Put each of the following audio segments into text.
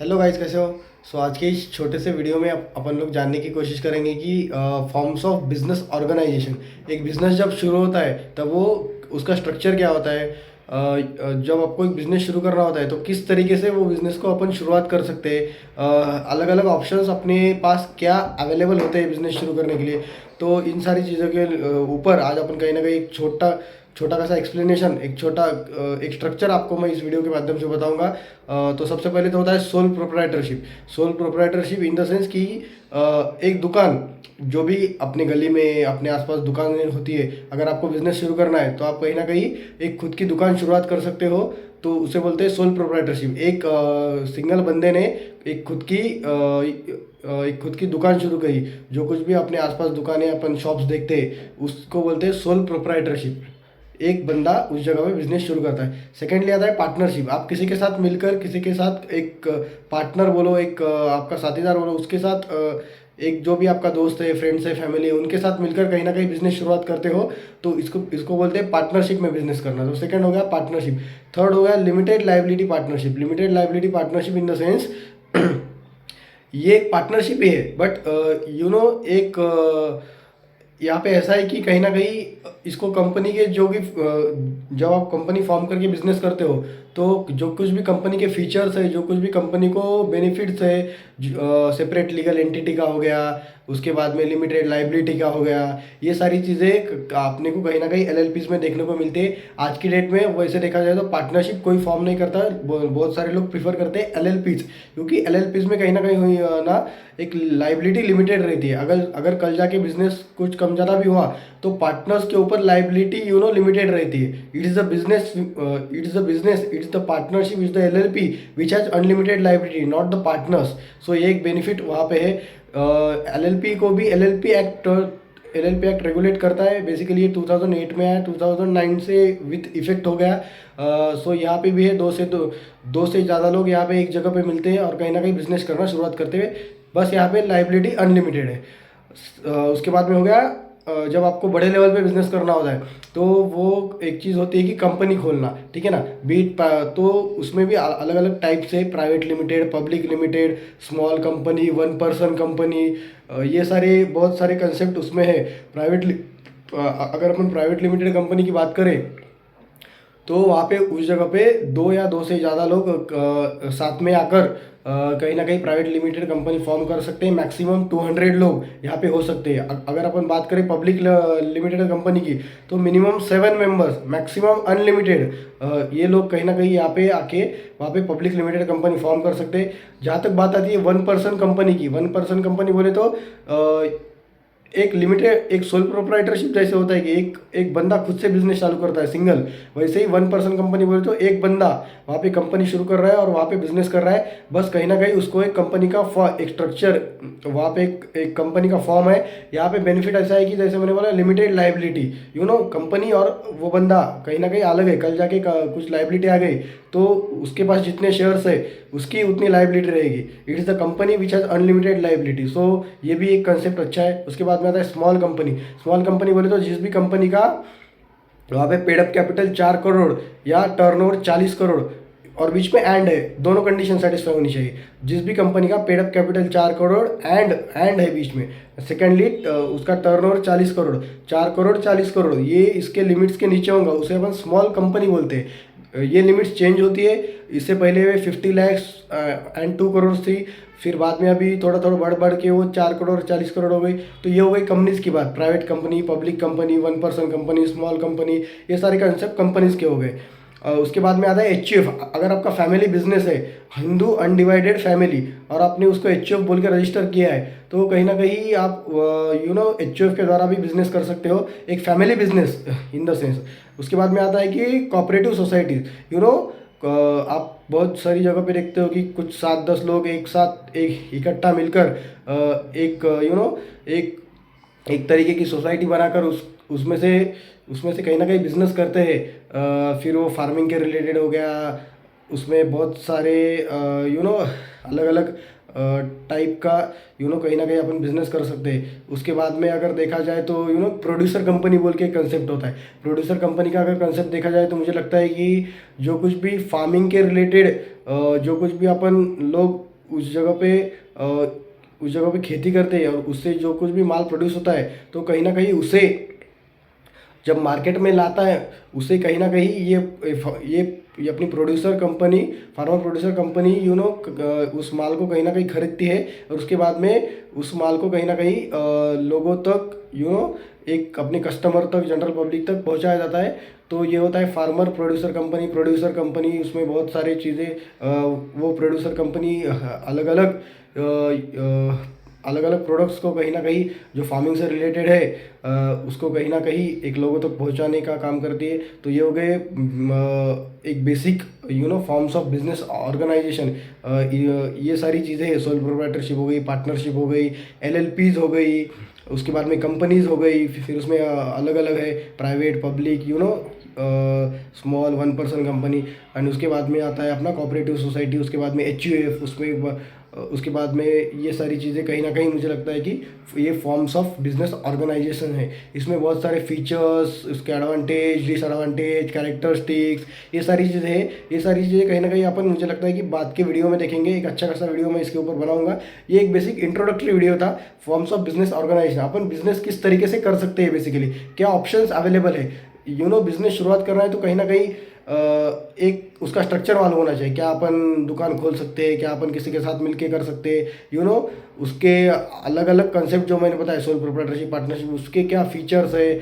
Hello guys, कैसे हो? आज के इस छोटे से वीडियो में अपन लोग जानने की कोशिश करेंगे कि फॉर्म्स ऑफ बिजनेस ऑर्गेनाइजेशन। एक बिजनेस जब शुरू होता है तब वो उसका स्ट्रक्चर क्या होता है। जब आपको एक बिजनेस शुरू करना होता है तो किस तरीके से वो बिजनेस को अपन शुरुआत कर सकते हैं, अलग अलग ऑप्शंस अपने पास क्या अवेलेबल होते हैं बिजनेस शुरू करने के लिए। तो इन सारी चीज़ों के ऊपर आज अपन कहीं ना कहीं एक छोटा छोटा सा एक्सप्लेनेशन, एक स्ट्रक्चर आपको मैं इस वीडियो के माध्यम से बताऊंगा। तो सबसे पहले तो होता है sole proprietorship. Sole proprietorship in the sense कि एक दुकान, जो भी अपने गली में अपने आसपास दुकानें होती है, अगर आपको बिजनेस शुरू करना है तो आप कहीं ना कहीं एक खुद की दुकान शुरुआत कर सकते हो। तो उसे बोलते हैं सोल प्रोप्राइटरशिप। एक सिंगल बंदे ने एक खुद की दुकान शुरू करी। जो कुछ भी अपने आसपास दुकानें अपन शॉप्स देखते हैं उसको बोलते हैं सोल प्रोप्राइटरशिप। एक बंदा उस जगह पे बिजनेस शुरू करता है। सेकेंडली आता है पार्टनरशिप। आप किसी के साथ मिलकर, किसी के साथ एक पार्टनर बोलो, एक आपका साथीदार बोलो, उसके साथ एक जो भी आपका दोस्त है, फ्रेंड्स है, फैमिली है, उनके साथ मिलकर कहीं ना कहीं बिजनेस शुरुआत करते हो। तो इसको इसको बोलते हैं पार्टनरशिप में बिजनेस करना। तो सेकंड हो गया पार्टनरशिप। थर्ड हो गया limited liability partnership. Limited liability partnership in the sense ये एक पार्टनरशिप ही है, बट एक यहाँ पे ऐसा है कि कहीं ना कहीं इसको कंपनी के जो भी जब आप कंपनी फॉर्म करके बिजनेस करते हो तो जो कुछ भी कंपनी के फीचर्स है, जो कुछ भी कंपनी को बेनिफिट्स है, सेपरेट लीगल एंटिटी का हो गया, उसके बाद में लिमिटेड लाइबिलिटी का हो गया, ये सारी चीज़ें आपने को कहीं ना कहीं एलएलपीज में देखने को मिलती है। आज की डेट में वैसे देखा जाए तो पार्टनरशिप कोई फॉर्म नहीं करता। बहुत सारे लोग प्रीफर करते हैं एलएलपीज, क्योंकि एलएलपीज में कहीं ना कहीं ना एक लाइबिलिटी लिमिटेड रहती है। अगर अगर कल जाके बिजनेस कुछ कम ज़्यादा भी हुआ तो पार्टनर्स के ऊपर लाइबिलिटी लिमिटेड रहती है। It is the business, it is the partnership, is the LLP which has unlimited liability, not the partners. So ये एक बेनिफिट वहाँ पे है। एलएलपी को भी एलएलपी एक्ट रेगुलेट करता है। बेसिकली ये 2008 में आया, 2009 से विथ इफेक्ट हो गया। सो यहाँ पे भी है, दो से ज़्यादा लोग यहाँ पे एक जगह पे मिलते हैं और कहीं ना कहीं बिजनेस करना शुरुआत करते हुए। बस यहाँ पे लाइबिलिटी अनलिमिटेड है। उसके बाद में हो गया जब आपको बड़े लेवल पे बिजनेस करना होता है तो वो एक चीज़ होती है कि कंपनी खोलना, ठीक है ना। तो उसमें भी अलग अलग टाइप से, private limited, public limited, small company, one person company, ये सारे बहुत सारे कंसेप्ट उसमें है। अगर अपन प्राइवेट लिमिटेड कंपनी की बात करें तो वहाँ पे उस जगह पे दो या दो से ज़्यादा लोग साथ में आकर कहीं ना कहीं प्राइवेट लिमिटेड कंपनी फॉर्म कर सकते हैं। मैक्सिमम 200 लोग यहाँ पे हो सकते हैं। अगर अपन बात करें पब्लिक लिमिटेड कंपनी की तो मिनिमम 7 मेंबर्स, मैक्सिमम अनलिमिटेड, ये लोग कहीं ना कहीं यहाँ पे आके वहाँ पे पब्लिक लिमिटेड कंपनी फॉर्म कर सकते हैं। जहाँ तक बात आती है वन पर्सन कंपनी की, वन पर्सन कंपनी बोले तो एक सोल प्रोप्राइटरशिप जैसे होता है कि एक बंदा खुद से बिजनेस चालू करता है सिंगल, वैसे ही वन पर्सन कंपनी बोले तो एक बंदा वहाँ पे कंपनी शुरू कर रहा है और वहाँ पे बिजनेस कर रहा है। बस कहीं ना कहीं उसको एक कंपनी का एक स्ट्रक्चर, वहाँ पे एक कंपनी का फॉर्म है। यहाँ पे बेनिफिट ऐसा है कि जैसे मैंने बोला लिमिटेड लाइबिलिटी, कंपनी और वो बंदा कहीं ना कहीं अलग है। कल जाके कुछ लाइबिलिटी आ गई तो उसके पास जितने शेयर्स है उसकी उतनी लाइबिलिटी रहेगी। It is the company which has unlimited liability. So ये भी एक कंसेप्ट अच्छा है। उसके बाद में आता है स्मॉल कंपनी। स्मॉल कंपनी बोले तो जिस भी कंपनी का वहाँ पे पेड अप कैपिटल 4 करोड़ या टर्नओवर 40 करोड़ और बीच में एंड है, दोनों कंडीशन सेटिस्फाई होनी चाहिए। जिस भी कंपनी का paid up capital 4 crore and है बीच में, सेकेंडली उसका टर्नओवर 40 करोड़, 4 करोड़ 40 करोड़, ये इसके लिमिट्स के नीचे होगा, उसे अपन स्मॉल कंपनी बोलते हैं। ये लिमिट्स चेंज होती है। इससे पहले वे 50 लाख एंड 2 करोड़ थी, फिर बाद में अभी थोड़ा थोड़ा बढ़ बढ़ के वो 4 करोड़ 40 करोड़ हो गई। तो ये हो गई कंपनीज की बात। Private company, public company, one person company, small company, ये सारे कंसेप्ट कंपनीज के हो गए। उसके बाद में आता है एचयूएफ। अगर आपका फैमिली बिजनेस है, हिंदू अनडिवाइडेड फैमिली, और आपने उसको एचयूएफ बोल के रजिस्टर किया है तो कहीं ना कहीं आप एचयूएफ के द्वारा भी बिजनेस कर सकते हो, एक family business in the sense. उसके बाद में आता है कि कोऑपरेटिव सोसाइटीज। आप बहुत सारी जगह पे देखते हो कि कुछ 7-10 लोग एक साथ एक इकट्ठा मिलकर एक एक एक तरीके की सोसाइटी बनाकर उसमें से कहीं ना कहीं बिजनेस करते हैं। फिर वो फार्मिंग के रिलेटेड हो गया, उसमें बहुत सारे अलग अलग टाइप का कहीं ना कहीं अपन बिजनेस कर सकते हैं। उसके बाद में अगर देखा जाए तो प्रोड्यूसर कंपनी बोल के कंसेप्ट होता है। प्रोड्यूसर कंपनी का अगर कंसेप्ट देखा जाए तो मुझे लगता है कि जो कुछ भी फार्मिंग के रिलेटेड जो कुछ भी अपन लोग उस जगह पे खेती करते हैं और उससे जो कुछ भी माल प्रोड्यूस होता है, तो कहीं ना कहीं उसे जब मार्केट में लाता है, उसे कहीं ना कहीं ये अपनी producer company, farmer producer company उस माल को कहीं ना कहीं खरीदती है, और उसके बाद में उस माल को कहीं ना कहीं लोगों तक एक अपने कस्टमर तक, जनरल पब्लिक तक पहुंचाया जाता है। तो ये होता है फार्मर प्रोड्यूसर कंपनी। उसमें बहुत सारी चीज़ें, वो प्रोड्यूसर कंपनी अलग अलग प्रोडक्ट्स को कहीं ना कहीं जो फार्मिंग से रिलेटेड है, उसको कहीं ना कहीं एक लोगों तक पहुंचाने का काम करती है। तो ये हो गए एक basic forms of business organisation. ये सारी चीज़ें हैं, सोल प्रोप्राइटरशिप हो गई, पार्टनरशिप हो गई, एलएलपीज हो गई, उसके बाद में कंपनीज हो गई, फिर उसमें अलग अलग है private, public, small 1 person company, and उसके बाद में आता है अपना कोऑपरेटिव सोसाइटी, उसके बाद में एचयूएफ, उसके बाद में ये सारी चीज़ें कहीं ना कहीं मुझे लगता है कि ये फॉर्म्स ऑफ बिजनेस ऑर्गेनाइजेशन है। इसमें बहुत सारे फीचर्स, उसके एडवांटेज, डिसएडवांटेज, कैरेक्टरिस्टिक्स, ये सारी चीज़ें हैं। ये सारी चीज़ें कहीं ना कहीं अपन, मुझे लगता है कि बाद के वीडियो में देखेंगे। एक अच्छा खासा वीडियो मैं इसके ऊपर बनाऊंगा। ये एक बेसिक इंट्रोडक्टरी वीडियो था, फॉर्म्स ऑफ बिजनेस ऑर्गेनाइजेशन। अपन बिजनेस किस तरीके से कर सकते हैं, बेसिकली क्या ऑप्शंस अवेलेबल है। बिजनेस शुरुआत करना है तो कहीं ना कहीं एक उसका स्ट्रक्चर मालूम होना चाहिए। क्या अपन दुकान खोल सकते हैं, क्या अपन किसी के साथ मिलके कर सकते हैं, उसके अलग अलग कंसेप्ट जो मैंने बताया, सोल प्रोप्राइटरशिप, पार्टनरशिप, उसके क्या फीचर्स है,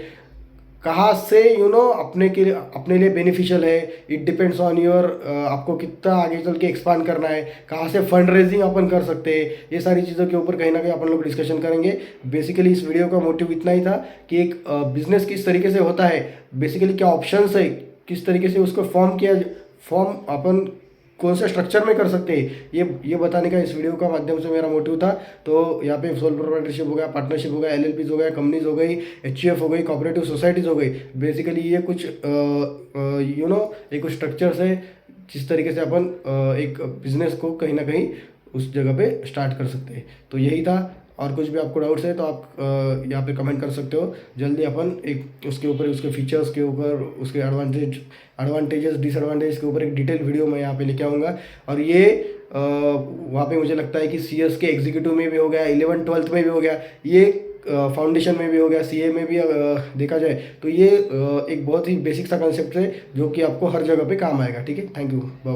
कहाँ से अपने लिए बेनिफिशियल है। इट डिपेंड्स ऑन योर, आपको कितना आगे चल के एक्सपांड करना है, कहाँ से फंड रेजिंग अपन कर सकते हैं। ये सारी चीज़ों के ऊपर कहीं ना कहीं अपन लोग डिस्कशन करेंगे। बेसिकली इस वीडियो का मोटिव इतना ही था कि एक बिजनेस किस तरीके से होता है, बेसिकली क्या ऑप्शंस है, किस तरीके से उसको फॉर्म अपन कौन से स्ट्रक्चर में कर सकते हैं, ये बताने का इस वीडियो का माध्यम से मेरा मोटिव था। तो यहाँ पे सोल प्रोप्राइटरशिप हो गया, पार्टनरशिप हो गया, एलएलपीज हो गया, कंपनीज हो गई, एचयूएफ हो गई, कोऑपरेटिव सोसाइटीज हो गई। बेसिकली ये कुछ ये कुछ स्ट्रक्चर्स है जिस तरीके से अपन एक बिजनेस को कहीं ना कहीं उस जगह पे स्टार्ट कर सकते हैं। तो यही था। और कुछ भी आपको डाउट्स है तो आप यहाँ पे कमेंट कर सकते हो। जल्दी अपन एक उसके ऊपर, उसके फीचर्स के ऊपर, उसके एडवांटेजेस डिसएडवांटेज के ऊपर एक डिटेल वीडियो मैं यहाँ पे लेके आऊँगा। और ये वहाँ पे मुझे लगता है कि सीएस के एग्जीक्यूटिव में भी हो गया, 11th-12th में भी हो गया, ये फाउंडेशन में भी हो गया, सीए में भी देखा जाए तो ये एक बहुत ही बेसिक सा कंसेप्ट है जो कि आपको हर जगह पे काम आएगा। ठीक है, थैंक यू, बाय।